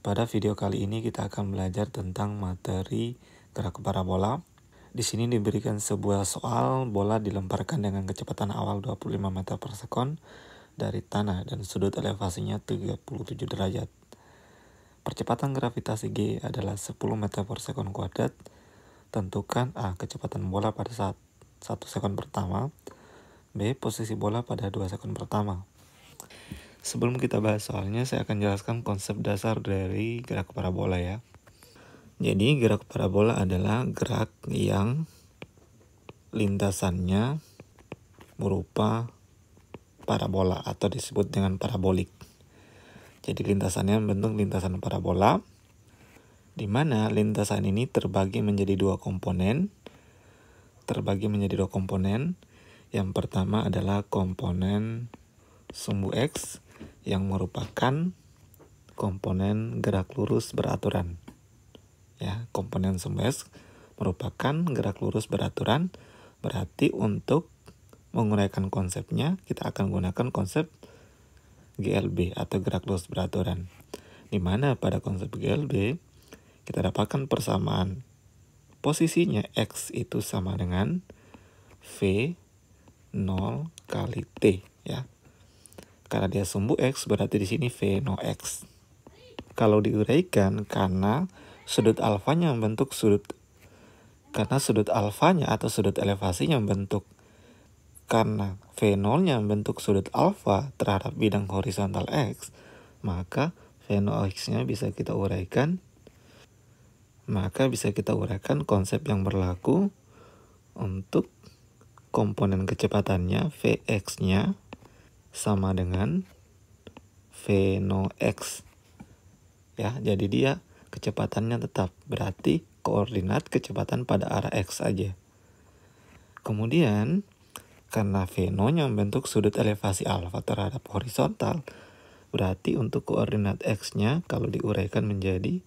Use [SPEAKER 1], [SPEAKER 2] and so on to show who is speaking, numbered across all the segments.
[SPEAKER 1] Pada video kali ini kita akan belajar tentang materi gerak parabola. Di sini diberikan sebuah soal bola dilemparkan dengan kecepatan awal 25 meter per sekon dari tanah dan sudut elevasinya 37 derajat. Percepatan gravitasi G adalah 10 meter per sekon kuadrat. Tentukan A. Kecepatan bola pada saat 1 sekon pertama. B. Posisi bola pada 2 sekon pertama. Sebelum kita bahas soalnya, saya akan jelaskan konsep dasar dari gerak parabola ya. Jadi gerak parabola adalah gerak yang lintasannya berupa parabola atau disebut dengan parabolik. Jadi lintasannya membentuk lintasan parabola, di mana lintasan ini terbagi menjadi dua komponen. Yang pertama adalah komponen sumbu X yang merupakan komponen gerak lurus beraturan. Ya, komponen sumbu X merupakan gerak lurus beraturan. Berarti untuk menggunakan konsepnya, kita akan gunakan konsep GLB atau gerak lurus beraturan. Di mana pada konsep GLB kita dapatkan persamaan posisinya X itu sama dengan V 0 kali T ya. Karena dia sumbu X berarti di sini V 0X. Kalau diuraikan karena sudut alfanya membentuk sudut alfanya atau sudut elevasinya membentuk karena V0-nya membentuk sudut alfa terhadap bidang horizontal X, maka V0X-nya bisa kita uraikan. Maka bisa kita uraikan konsep yang berlaku untuk komponen kecepatannya Vx-nya sama dengan V0x. Ya, jadi dia kecepatannya tetap, berarti koordinat kecepatan pada arah X saja. Kemudian karena V0-nya membentuk sudut elevasi alfa terhadap horizontal, berarti untuk koordinat X-nya kalau diuraikan menjadi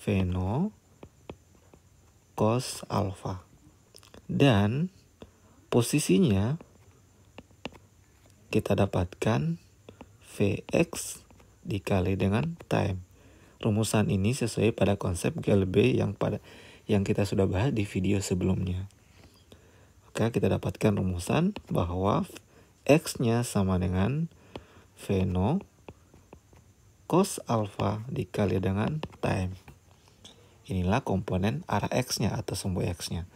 [SPEAKER 1] V0 cos alfa. Dan posisinya kita dapatkan Vx dikali dengan time. Rumusan ini sesuai pada konsep GLB yang kita sudah bahas di video sebelumnya. Maka kita dapatkan rumusan bahwa X-nya sama dengan V0 cos alfa dikali dengan time. Inilah komponen arah X-nya atau sumbu X-nya.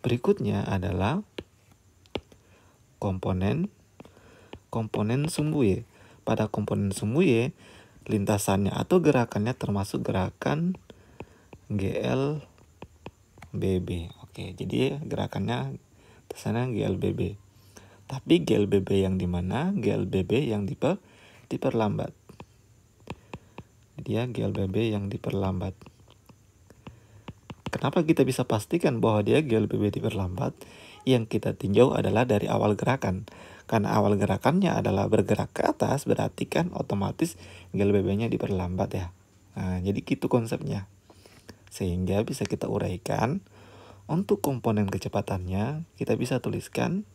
[SPEAKER 1] Berikutnya adalah komponen sumbu Y. Pada komponen sumbu Y, lintasannya atau gerakannya termasuk gerakan GLBB. Oke, jadi gerakannya sana GLBB. Tapi GLBB yang di mana? GLBB yang diperlambat. Dia GLBB yang diperlambat. Kenapa kita bisa pastikan bahwa dia GLBB diperlambat? Yang kita tinjau adalah dari awal gerakan. Karena awal gerakannya adalah bergerak ke atas, berarti kan otomatis GLBB-nya diperlambat ya. Nah, jadi gitu konsepnya. Sehingga bisa kita uraikan. Untuk komponen kecepatannya, kita bisa tuliskan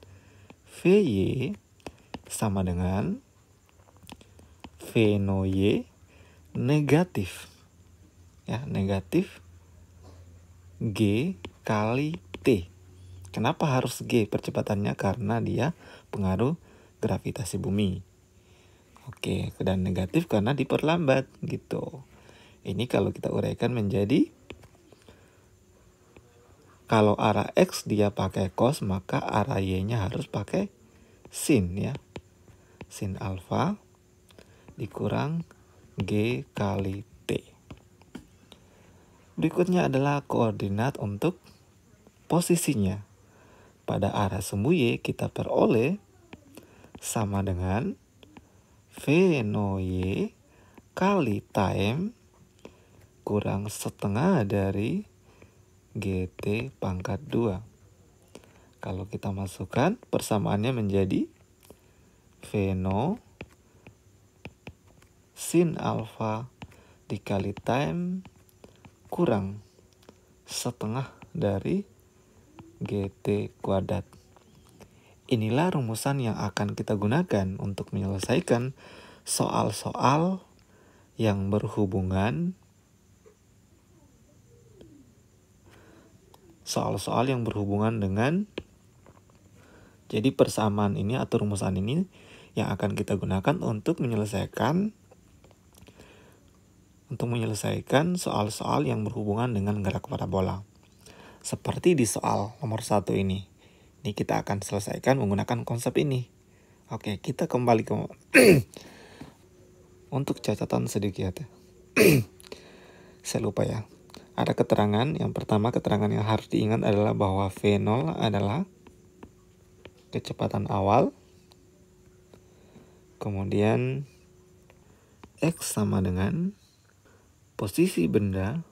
[SPEAKER 1] Vy sama dengan V0y negatif. Ya, negatif G kali T. Kenapa harus G percepatannya? Karena dia pengaruh gravitasi bumi. Oke, dan negatif karena diperlambat gitu. Ini kalau kita uraikan menjadi, kalau arah X dia pakai cos, maka arah Y-nya harus pakai sin ya. Sin alfa dikurang G kali T. Berikutnya adalah koordinat untuk posisinya. Pada arah sumbu Y kita peroleh sama dengan V0Y kali time kurang setengah dari GT pangkat 2. Kalau kita masukkan, persamaannya menjadi V0 sin alfa dikali time kurang setengah dari GT kuadrat. Inilah rumusan yang akan kita gunakan untuk menyelesaikan soal-soal yang berhubungan soal-soal yang berhubungan dengan, jadi persamaan ini atau rumusan ini yang akan kita gunakan untuk menyelesaikan soal-soal yang berhubungan dengan gerak parabola. Seperti di soal nomor 1 ini. Ini kita akan selesaikan menggunakan konsep ini. Oke, kita kembali ke untuk catatan sedikit. Saya lupa ya. Ada keterangan, yang pertama keterangan yang harus diingat adalah bahwa V0 adalah kecepatan awal. Kemudian X sama dengan posisi benda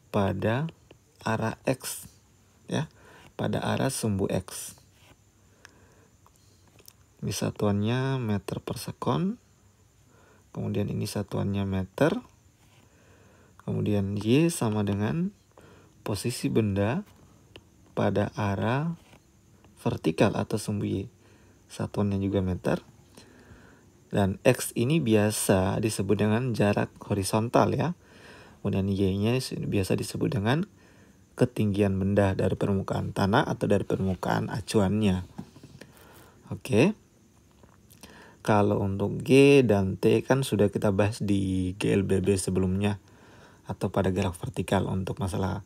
[SPEAKER 1] pada arah X, ya, pada arah sumbu X. Ini satuannya meter per sekon. Kemudian ini satuannya meter. Kemudian Y sama dengan posisi benda pada arah vertikal atau sumbu Y. Satuannya juga meter. Dan X ini biasa disebut dengan jarak horizontal ya. Kemudian Y-nya biasa disebut dengan ketinggian benda dari permukaan tanah atau dari permukaan acuannya. Oke. Kalau untuk G dan T kan sudah kita bahas di GLBB sebelumnya atau pada gerak vertikal untuk masalah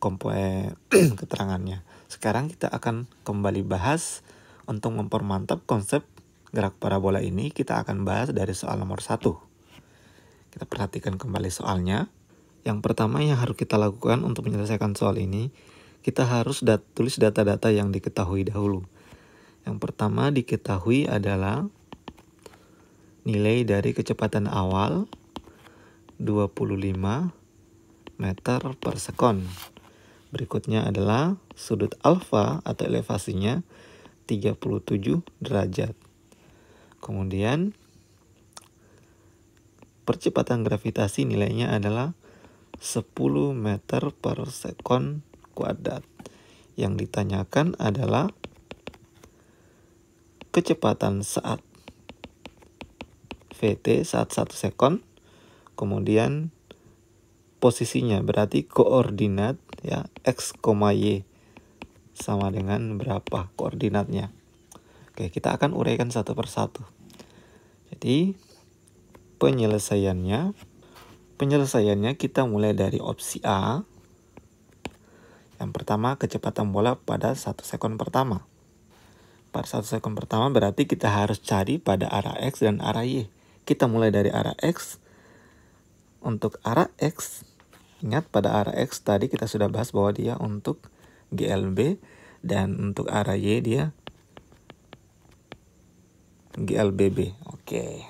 [SPEAKER 1] komponen keterangannya. Sekarang kita akan kembali bahas untuk mempermantap konsep gerak parabola ini. Kita akan bahas dari soal nomor 1. Kita perhatikan kembali soalnya. Yang pertama yang harus kita lakukan untuk menyelesaikan soal ini, kita harus tulis data-data yang diketahui dahulu. Yang pertama diketahui adalah nilai dari kecepatan awal 25 meter per sekon. Berikutnya adalah sudut alfa atau elevasinya 37 derajat. Kemudian percepatan gravitasi nilainya adalah 10 meter per sekon kuadrat. Yang ditanyakan adalah kecepatan saat VT saat 1 sekon. Kemudian posisinya berarti koordinat ya, X, Y sama dengan berapa koordinatnya. Oke, kita akan uraikan satu persatu. Jadi penyelesaiannya kita mulai dari opsi A. Yang pertama kecepatan bola pada 1 sekon pertama. Pada 1 sekon pertama berarti kita harus cari pada arah X dan arah Y. Kita mulai dari arah X. Untuk arah X, ingat pada arah X tadi kita sudah bahas bahwa dia untuk GLB, dan untuk arah Y dia GLBB. Oke,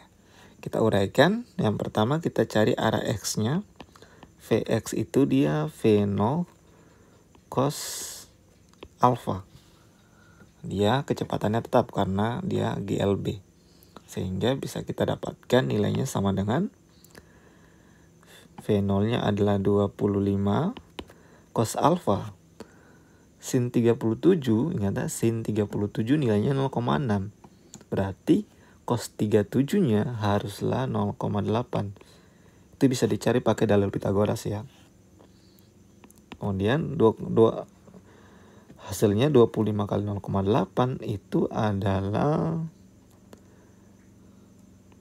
[SPEAKER 1] kita uraikan. Yang pertama kita cari arah X-nya. Vx itu dia V0 cos alpha. Dia kecepatannya tetap karena dia GLB. Sehingga bisa kita dapatkan nilainya sama dengan V0-nya adalah 25 cos alpha sin 37. Ingat, sin 37 nilainya 0,6. Berarti cos 37-nya haruslah 0,8. Itu bisa dicari pakai dalil Pitagoras ya. Kemudian hasilnya 25 kali 0,8 itu adalah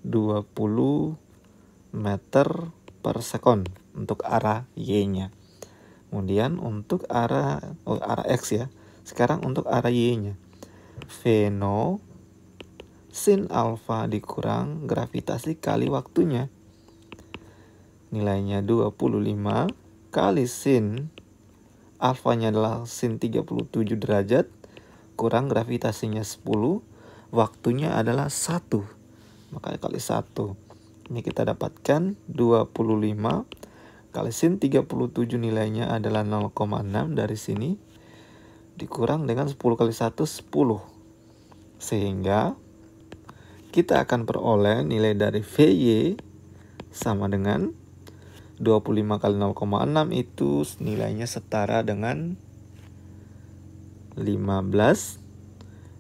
[SPEAKER 1] 20 meter per sekon untuk arah Y-nya. Kemudian untuk arah X ya. Sekarang untuk arah Y-nya. V0 sin alfa dikurang gravitasi kali waktunya. Nilainya 25 kali sin alfanya adalah sin 37 derajat kurang gravitasinya 10, waktunya adalah 1. Maka kali 1. Ini kita dapatkan 25 kali sin 37 nilainya adalah 0,6 dari sini. Dikurang dengan 10 kali 1, 10. Sehingga kita akan peroleh nilai dari VY sama dengan 25 kali 0,6 itu nilainya setara dengan 15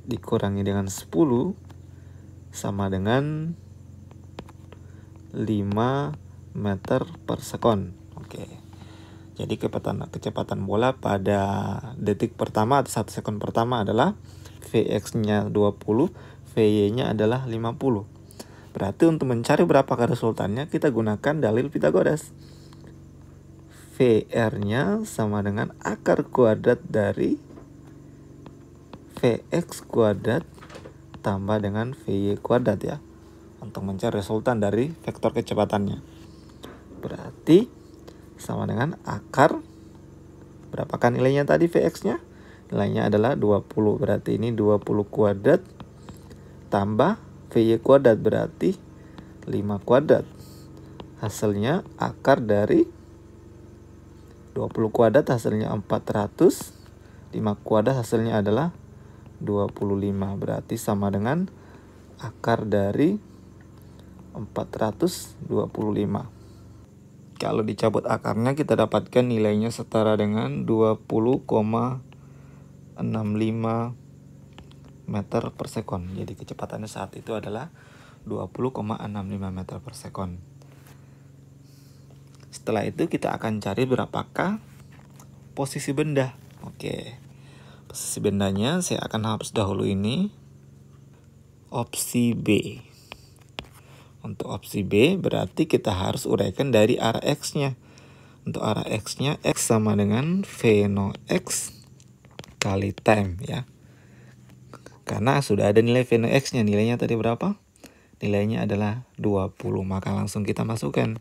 [SPEAKER 1] dikurangi dengan 10 sama dengan 5 meter per sekon. Oke. Jadi kecepatan bola pada detik pertama atau 1 sekon pertama adalah Vx-nya 20, Vy-nya adalah 50. Berarti untuk mencari berapakah resultannya, kita gunakan dalil Pythagoras. Vr-nya sama dengan akar kuadrat dari Vx kuadrat tambah dengan Vy kuadrat ya. Untuk mencari resultan dari vektor kecepatannya. Berarti sama dengan akar, berapakah nilainya tadi Vx-nya? Nilainya adalah 20, berarti ini 20 kuadrat tambah Vy kuadrat berarti 5 kuadrat. Hasilnya akar dari 20 kuadrat hasilnya 400, 5 kuadrat hasilnya adalah 25, berarti sama dengan akar dari 425. Kalau dicabut akarnya kita dapatkan nilainya setara dengan 20,65 meter per sekon. Jadi kecepatannya saat itu adalah 20,65 meter per sekon. Setelah itu kita akan cari berapakah posisi benda. Oke. Posisi bendanya saya akan hapus dahulu ini. Opsi B. Untuk opsi B berarti kita harus uraikan dari arah X-nya. Untuk arah X-nya, X sama dengan V no X kali time ya. Karena sudah ada nilai V no X-nya, nilainya tadi berapa? Nilainya adalah 20, maka langsung kita masukkan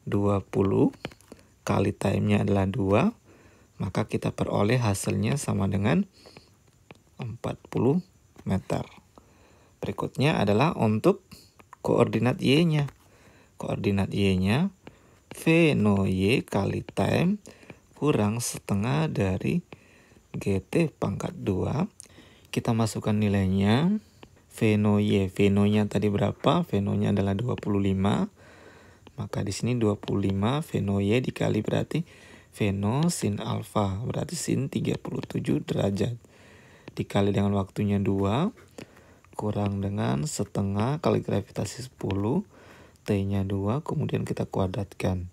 [SPEAKER 1] 20 kali time-nya adalah 2, maka kita peroleh hasilnya sama dengan 40 meter. Berikutnya adalah untuk koordinat Y-nya. Koordinat Y-nya V no Y kali time kurang setengah dari GT pangkat 2. Kita masukkan nilainya. V no Y, V no-nya tadi berapa? V no-nya adalah 25. Maka di sini 25 V no Y dikali berarti V no sin alfa, berarti sin 37 derajat. Dikali dengan waktunya 2, kurang dengan setengah kali gravitasi 10, T-nya 2, kemudian kita kuadratkan.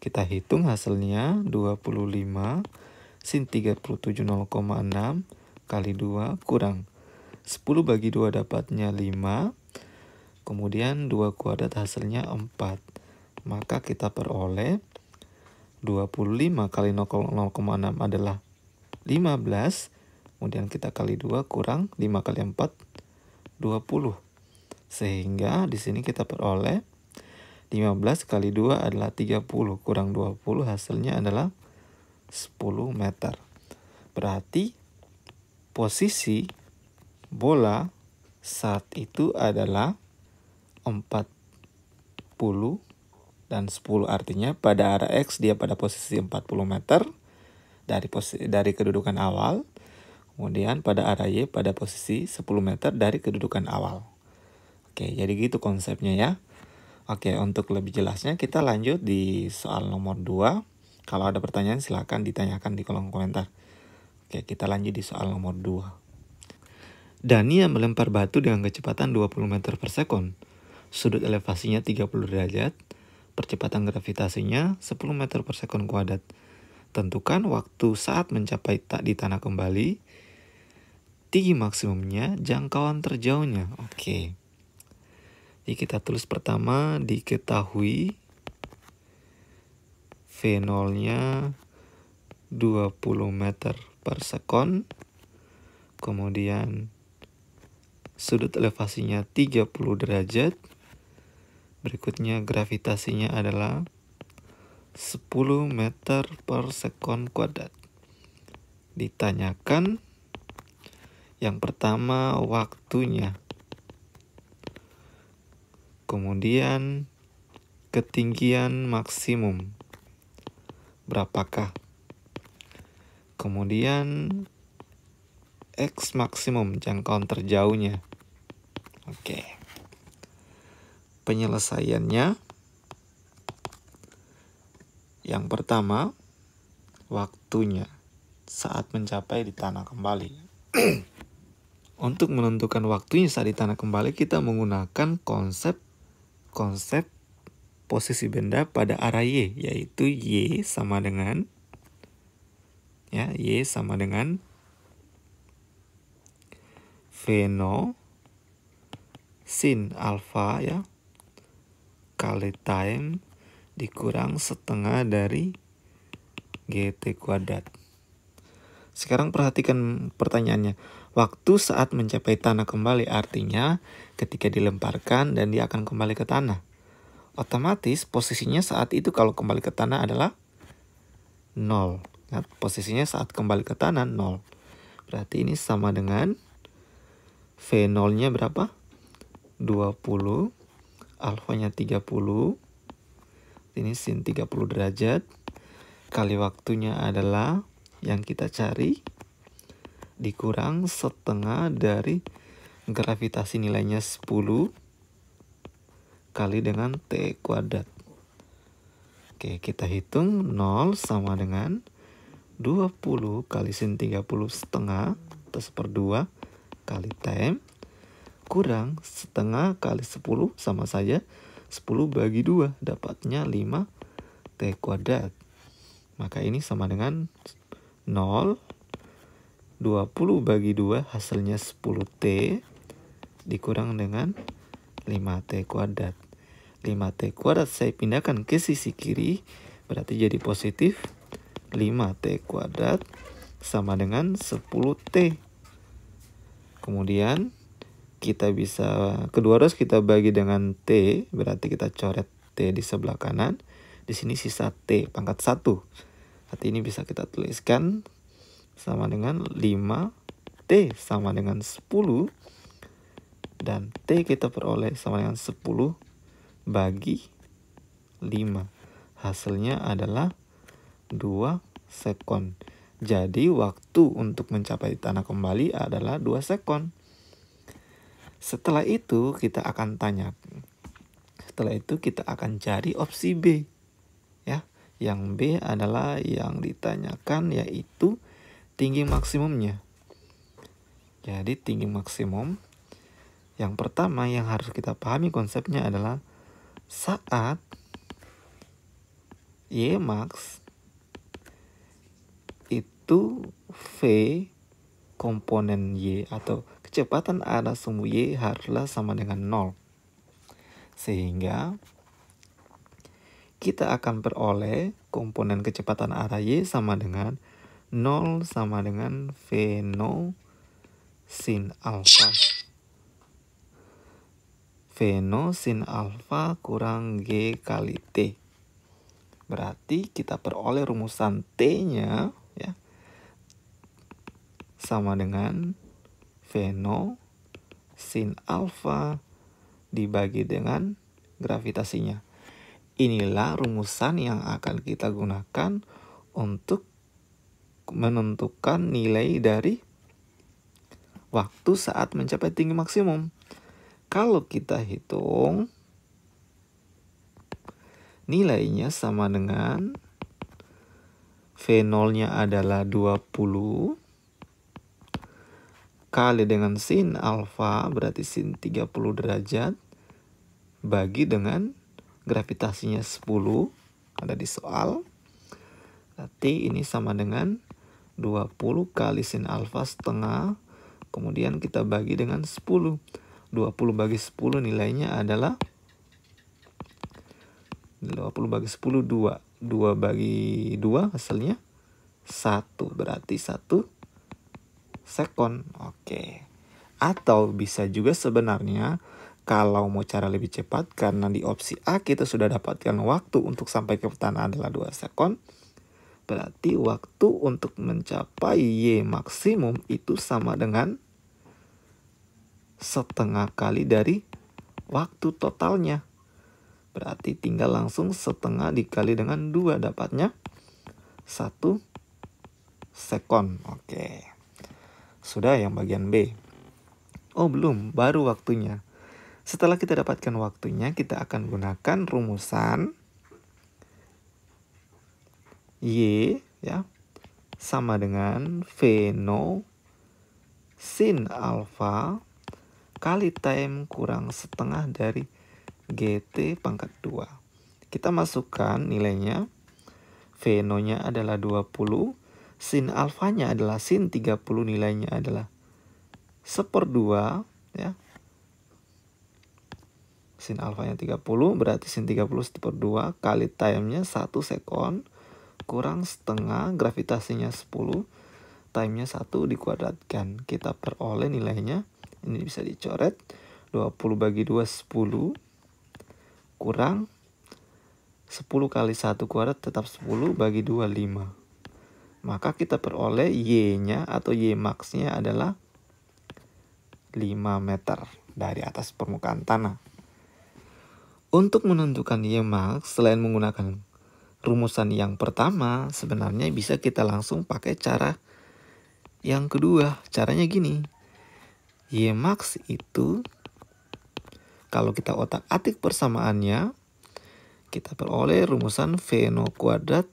[SPEAKER 1] Kita hitung hasilnya 25 sin 37 0,6 kali 2 kurang 10 bagi 2 dapatnya 5. Kemudian 2 kuadrat hasilnya 4. Maka kita peroleh 25 kali 0,6 adalah 15. Kemudian kita kali 2 kurang 5 kali 4, 20. Sehingga di sini kita peroleh 15 kali 2 adalah 30. Kurang 20 hasilnya adalah 10 meter. Berarti posisi bola saat itu adalah 40 dan 10. Artinya pada arah X dia pada posisi 40 meter dari kedudukan awal. Kemudian pada arah Y pada posisi 10 meter dari kedudukan awal. Oke, jadi gitu konsepnya ya. Oke, untuk lebih jelasnya kita lanjut di soal nomor 2. Kalau ada pertanyaan silakan ditanyakan di kolom komentar. Oke, kita lanjut di soal nomor 2. Dania melempar batu dengan kecepatan 20 meter per sekon. Sudut elevasinya 30 derajat. Percepatan gravitasinya 10 meter per sekon kuadrat. Tentukan waktu saat mencapai di tanah kembali. Tinggi maksimumnya, jangkauan terjauhnya. Oke. Jadi kita tulis pertama, diketahui V0-nya 20 meter per sekon. Kemudian sudut elevasinya 30 derajat. Berikutnya gravitasinya adalah 10 meter per sekon kuadrat. Ditanyakan yang pertama waktunya. Kemudian ketinggian maksimum. Berapakah? Kemudian X maksimum, jangkauan terjauhnya. Oke. Penyelesaiannya. Yang pertama, waktunya saat mencapai di tanah kembali. Untuk menentukan waktunya saat di tanah kembali, kita menggunakan konsep posisi benda pada arah Y, yaitu Y sama dengan Y sama dengan V0 sin alfa kali time dikurang setengah dari GT kuadrat. Sekarang perhatikan pertanyaannya. Waktu saat mencapai tanah kembali artinya ketika dilemparkan dan dia akan kembali ke tanah. Otomatis posisinya saat itu kalau kembali ke tanah adalah 0. Ya, posisinya saat kembali ke tanah 0. Berarti ini sama dengan V0-nya berapa? 20. Alfanya 30. Ini sin 30 derajat. Kali waktunya adalah yang kita cari dikurang setengah dari gravitasi nilainya 10 kali dengan T kuadrat. Oke, kita hitung 0 sama dengan 20 kali sin 30 setengah atau 1/2 kali time kurang setengah kali 10 sama saja 10 bagi 2 dapatnya 5 T kuadrat. Maka ini sama dengan 0, 20 bagi 2 hasilnya 10T dikurang dengan 5T kuadrat. 5T kuadrat saya pindahkan ke sisi kiri, berarti jadi positif 5T kuadrat sama dengan 10T. Kemudian kita bisa, kedua harus kita bagi dengan T, berarti kita coret T di sebelah kanan. Di sini sisa T pangkat 1. Berarti ini bisa kita tuliskan sama dengan 5T sama dengan 10. Dan T kita peroleh sama dengan 10 bagi 5. Hasilnya adalah 2 sekon. Jadi waktu untuk mencapai tanah kembali adalah 2 sekon. Setelah itu kita akan cari opsi B. Yang B adalah yang ditanyakan, yaitu tinggi maksimumnya. Jadi tinggi maksimum yang pertama yang harus kita pahami konsepnya adalah saat Y max itu V komponen Y atau kecepatan arah sumbu Y haruslah sama dengan 0. Sehingga kita akan peroleh komponen kecepatan arah Y sama dengan 0 sama dengan V0 sin alfa. V0 sin alfa kurang G kali T. Berarti kita peroleh rumusan T-nya sama dengan V0 sin alfa dibagi dengan gravitasinya. Inilah rumusan yang akan kita gunakan untuk menentukan nilai dari waktu saat mencapai tinggi maksimum. Kalau kita hitung, nilainya sama dengan V0-nya adalah 20 kali dengan sin alfa, berarti sin 30 derajat, bagi dengan gravitasinya 10, ada di soal. Berarti ini sama dengan 20 kali sin alfa setengah, kemudian kita bagi dengan 10. 20 bagi 10 nilainya adalah 20 bagi 10, 2. 2 bagi 2 hasilnya 1, berarti 1 sekon. Oke. Atau bisa juga sebenarnya kalau mau cara lebih cepat, karena di opsi A kita sudah dapatkan waktu untuk sampai ke tanah adalah 2 sekon. Berarti waktu untuk mencapai Y maksimum itu sama dengan setengah kali dari waktu totalnya. Berarti tinggal langsung setengah dikali dengan 2, dapatnya 1 sekon. Oke. Sudah yang bagian B. Oh belum, baru waktunya. Setelah kita dapatkan waktunya, kita akan gunakan rumusan Y sama dengan V0 sin alfa kali time kurang setengah dari GT pangkat 2. Kita masukkan nilainya. V0-nya adalah 20. Sin alfanya adalah sin 30, nilainya adalah 1/2 ya. Sin alfanya 30 berarti sin 30 1/2 kali time-nya 1 sekon kurang setengah, gravitasinya 10, time-nya 1 dikuadratkan. Kita peroleh nilainya, ini bisa dicoret, 20 bagi 2 10 kurang 10 kali 1 kuadrat tetap 10 bagi 2 5. Maka kita peroleh Y-nya atau Y max-nya adalah 5 meter dari atas permukaan tanah. Untuk menentukan Y max, selain menggunakan rumusan yang pertama, sebenarnya bisa kita langsung pakai cara yang kedua. Caranya gini. Y max itu, kalau kita otak-atik persamaannya, kita peroleh rumusan V0 kuadrat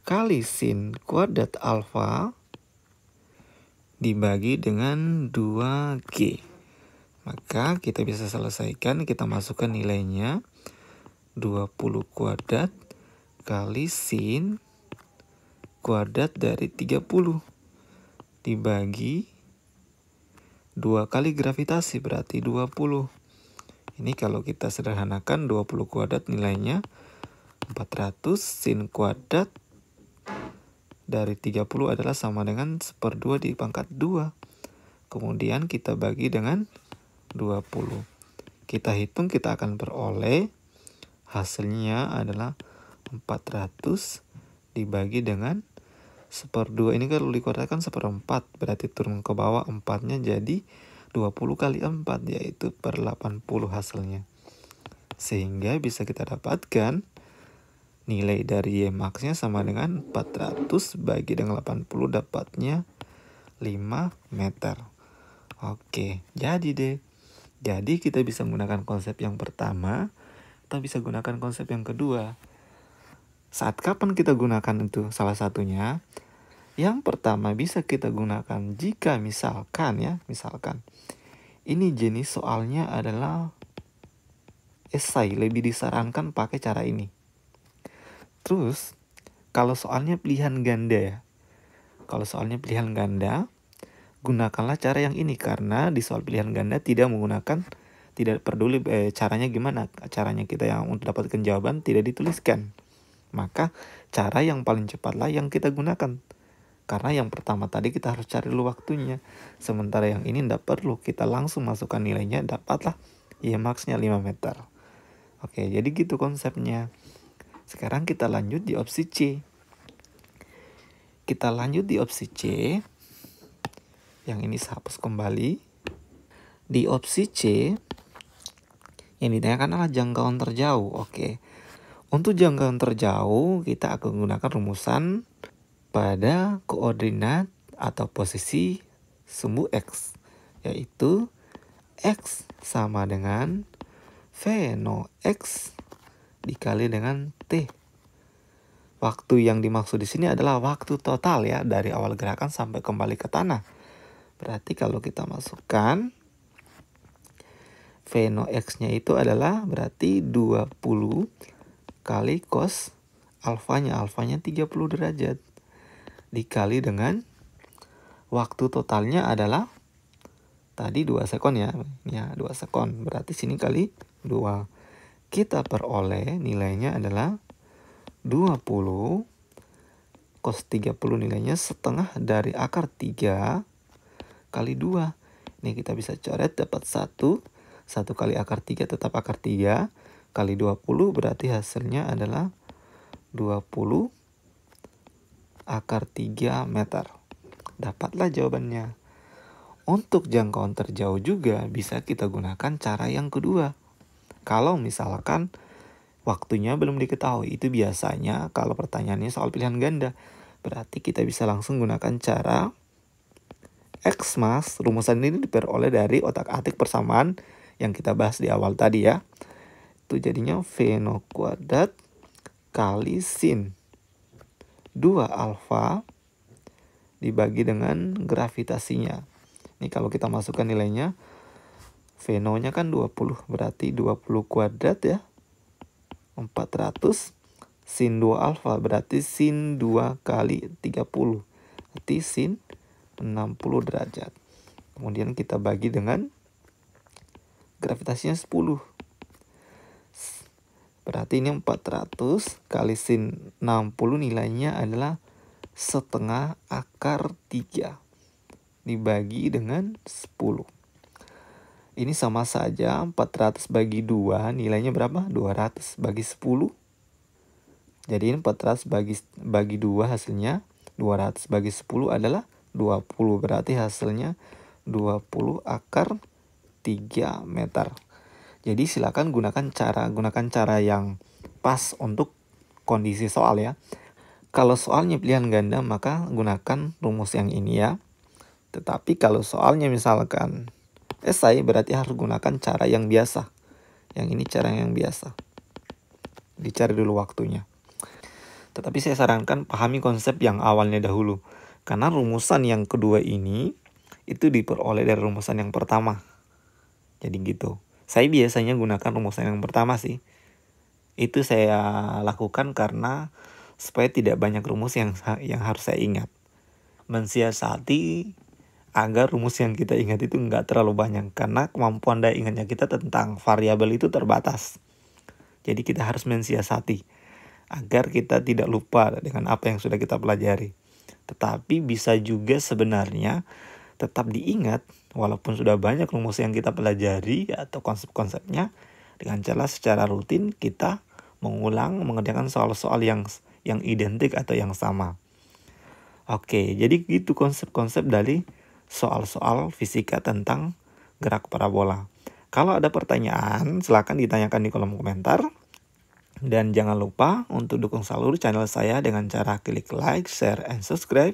[SPEAKER 1] kali sin kuadrat alfa dibagi dengan 2G. Maka kita bisa selesaikan, kita masukkan nilainya 20 kuadrat kali sin kuadrat dari 30 dibagi 2 kali gravitasi berarti 20. Ini kalau kita sederhanakan 20 kuadrat nilainya 400, sin kuadrat dari 30 adalah sama dengan 1/2 dipangkat 2. Kemudian kita bagi dengan 20. Kita hitung, kita akan peroleh hasilnya adalah 400 dibagi dengan 1/2. Ini kalau dikuadratkan 1/4, berarti turun ke bawah 4-nya jadi 20 kali 4, yaitu per 80 hasilnya. Sehingga bisa kita dapatkan nilai dari Y max-nya sama dengan 400 bagi dengan 80, dapatnya 5 meter. Oke, jadi deh. Jadi kita bisa menggunakan konsep yang pertama atau bisa gunakan konsep yang kedua. Saat kapan kita gunakan itu salah satunya? Yang pertama bisa kita gunakan jika misalkan ini jenis soalnya adalah esai, lebih disarankan pakai cara ini. Terus kalau soalnya pilihan ganda ya. Kalau soalnya pilihan ganda, gunakanlah cara yang ini karena di soal pilihan ganda tidak peduli caranya gimana. Caranya kita yang untuk dapatkan jawaban tidak dituliskan. Maka cara yang paling cepatlah yang kita gunakan. Karena yang pertama tadi kita harus cari dulu waktunya. Sementara yang ini tidak perlu, kita langsung masukkan nilainya, dapatlah Y max-nya 5 meter. Oke, jadi gitu konsepnya. Sekarang kita lanjut di opsi C. Kita lanjut di opsi C. Yang ini saya hapus kembali. Di opsi C, yang ditanyakan adalah jangkauan terjauh. Oke. Untuk jangkauan terjauh, kita akan menggunakan rumusan pada koordinat atau posisi sumbu X, yaitu X sama dengan V0 X dikali dengan T. Waktu yang dimaksud di sini adalah waktu total ya, dari awal gerakan sampai kembali ke tanah. Berarti kalau kita masukkan V0 X-nya itu adalah berarti 20 kali cos alfanya 30 derajat. Dikali dengan waktu totalnya adalah tadi 2 sekon ya. Ya, 2 sekon. Berarti sini kali 2. Kita peroleh nilainya adalah 20 cos 30, nilainya setengah dari akar 3 kali 2. Ini kita bisa coret, dapat 1. 1 kali akar 3 tetap akar 3 kali 20 berarti hasilnya adalah 20 akar 3 meter. Dapatlah jawabannya. Untuk jangkauan terjauh juga bisa kita gunakan cara yang kedua. Kalau misalkan waktunya belum diketahui, itu biasanya kalau pertanyaannya soal pilihan ganda. Berarti kita bisa langsung gunakan cara X mas. Rumusan ini diperoleh dari otak-atik persamaan yang kita bahas di awal tadi ya. Itu jadinya V0 kuadrat kali sin 2 alfa dibagi dengan gravitasinya. Ini kalau kita masukkan nilainya, V0-nya kan 20, berarti 20 kuadrat ya. 400 sin 2 alfa berarti sin 2 kali 30. Berarti sin 60 derajat. Kemudian kita bagi dengan gravitasinya 10. Berarti ini 400 kali sin 60 nilainya adalah setengah akar 3 dibagi dengan 10. Ini sama saja, 400 bagi 2 nilainya berapa? 200 bagi 10. Jadi ini 400 bagi 2 hasilnya 200 bagi 10 adalah 20. Berarti hasilnya 20 akar 3 meter. Jadi silakan gunakan cara yang pas untuk kondisi soal ya. Kalau soalnya pilihan ganda maka gunakan rumus yang ini ya. Tetapi kalau soalnya misalkan esai berarti harus gunakan cara yang biasa. Yang ini cara yang biasa. Dicari dulu waktunya. Tetapi saya sarankan pahami konsep yang awalnya dahulu. Karena rumusan yang kedua ini itu diperoleh dari rumusan yang pertama. Jadi gitu. Saya biasanya gunakan rumusan yang pertama sih. Itu saya lakukan karena supaya tidak banyak rumus yang harus saya ingat. Mensiasati agar rumus yang kita ingat itu nggak terlalu banyak. Karena kemampuan daya ingatnya kita tentang variabel itu terbatas. Jadi kita harus mensiasati agar kita tidak lupa dengan apa yang sudah kita pelajari. Tetapi bisa juga sebenarnya tetap diingat walaupun sudah banyak rumus yang kita pelajari atau konsep-konsepnya, dengan cara secara rutin kita mengerjakan soal-soal yang identik atau yang sama. Oke, jadi gitu konsep-konsep dari soal-soal fisika tentang gerak parabola. Kalau ada pertanyaan, silakan ditanyakan di kolom komentar. Dan jangan lupa untuk dukung selalu channel saya dengan cara klik like, share, and subscribe.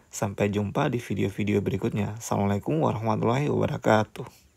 [SPEAKER 1] Sampai jumpa di video-video berikutnya. Assalamualaikum warahmatullahi wabarakatuh.